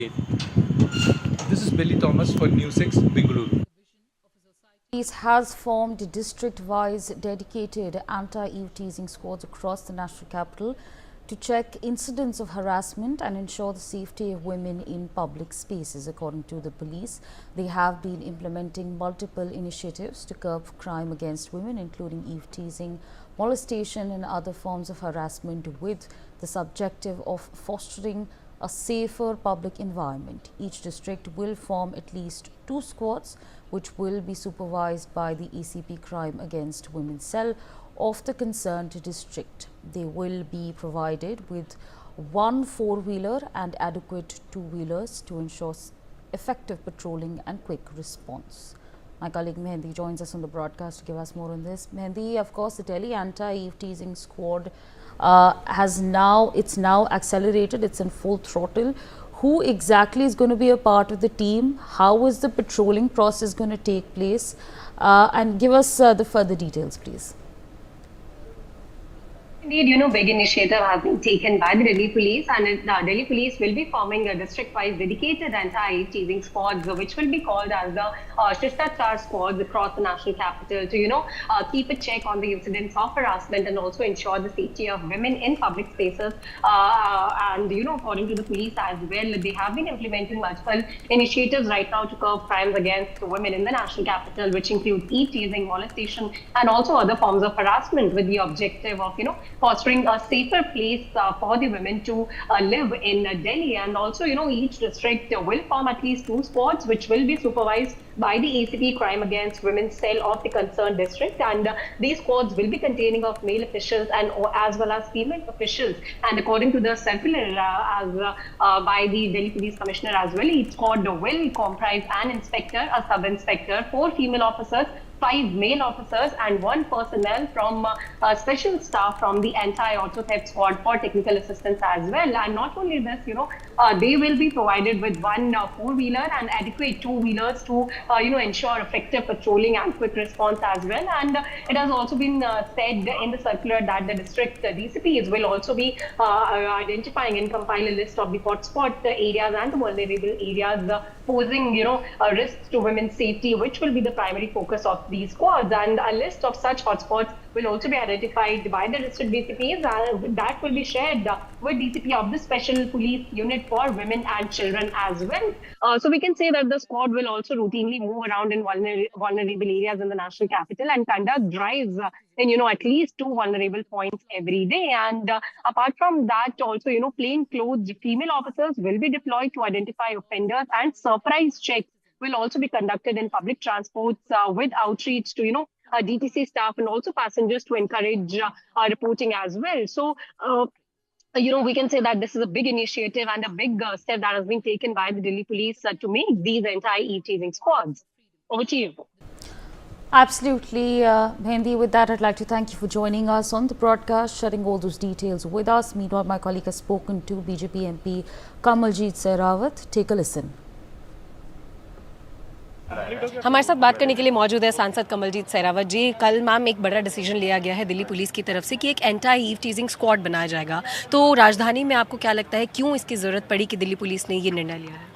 This is Billy Thomas for News 6, Bengaluru. Police has formed district-wise dedicated anti-eve teasing squads across the national capital to check incidents of harassment and ensure the safety of women in public spaces. According to the police, they have been implementing multiple initiatives to curb crime against women, including eve teasing, molestation and other forms of harassment, with the objective of fostering a safer public environment. Each district will form at least 2 squads, which will be supervised by the ACP Crime Against Women Cell of the concerned district. They will be provided with 1 4-wheeler and adequate 2-wheelers to ensure effective patrolling and quick response. My colleague Mehendi joins us on the broadcast to give us more on this. Mehendi, of course, the Delhi Anti-Eve Teasing Squad it's now accelerated. It's in full throttle. Who exactly is going to be a part of the team? How is the patrolling process going to take place? And give us the further details, please. Indeed, big initiative has been taken by the Delhi Police, and the Delhi Police will be forming a district-wise dedicated anti-eve teasing squads, which will be called as the Shistachar squads across the national capital to, keep a check on the incidents of harassment and also ensure the safety of women in public spaces. According to the police as well, they have been implementing multiple initiatives right now to curb crimes against women in the national capital, which include eve teasing, molestation, and also other forms of harassment, with the objective of, fostering a safer place for the women to live in Delhi. And also, each district will form at least 2 squads, which will be supervised by the ACP Crime Against Women Cell of the concerned district. And these squads will be containing of male officials and as well as female officials. And according to the circular by the Delhi Police Commissioner as well, each squad will comprise an inspector, a sub-inspector, 4 female officers, 5 male officers, and 1 personnel from special staff from the anti-auto theft squad for technical assistance as well. And not only this, they will be provided with 1 4-wheeler and adequate 2-wheelers to ensure effective patrolling and quick response as well. And it has also been said in the circular that the district DCPs will also be identifying and compile a list of the hotspot areas and the vulnerable areas posing risks to women's safety, which will be the primary focus of these squads. And a list of such hotspots will also be identified by the district DCPs that will be shared with DCP of the Special Police Unit for Women and Children as well. So we can say that the squad will also routinely move around in vulnerable areas in the national capital and conduct drives in at least 2 vulnerable points every day. And apart from that, also plain clothes female officers will be deployed to identify offenders, and surprise checks will also be conducted in public transports with outreach to DTC staff and also passengers to encourage reporting as well. So, we can say that this is a big initiative and a big step that has been taken by the Delhi Police to make these anti-eve teasing squads. Over to you. Absolutely, Mehendi. With that, I'd like to thank you for joining us on the broadcast, sharing all those details with us. Meanwhile, my colleague has spoken to BJP MP Kamaljeet Sehrawat. Take a listen. हमारे साथ बात करने के लिए मौजूद है सांसद कमलजीत सहरावत जी। कल मैम एक बड़ा डिसीजन लिया गया है दिल्ली पुलिस की तरफ से कि एक एंटी ईव टीजिंग स्क्वाड बनाया जाएगा, तो राजधानी में आपको क्या लगता है क्यों इसकी ज़रूरत पड़ी कि दिल्ली पुलिस ने ये निर्णय लिया है?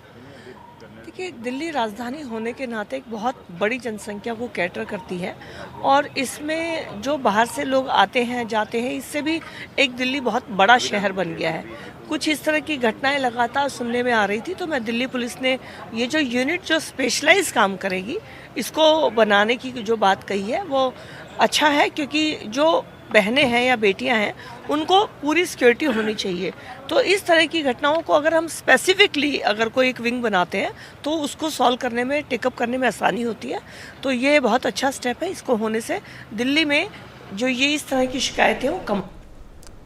देखिए, दिल्ली राजधानी होने के नाते एक बहुत बड़ी जनसंख्या को कैटर करती है और इसमें जो बाहर से लोग आते हैं जाते हैं, इससे भी एक दिल्ली बहुत बड़ा शहर बन गया है। कुछ इस तरह की घटनाएं लगातार सुनने में आ रही थी, तो मैं दिल्ली पुलिस ने ये जो यूनिट जो स्पेशलाइज काम करेगी, इसको बनाने की जो बात कही है वो अच्छा है, क्योंकि जो बहनें हैं या बेटियां हैं उनको पूरी सिक्योरिटी होनी चाहिए। तो इस तरह की घटनाओं को अगर हम स्पेसिफिकली अगर कोई एक विंग बनाते हैं तो उसको सॉल्व करने में, टेकअप करने में आसानी होती है। तो ये बहुत अच्छा स्टेप है। इसको होने से दिल्ली में जो ये इस तरह की शिकायतें वो कम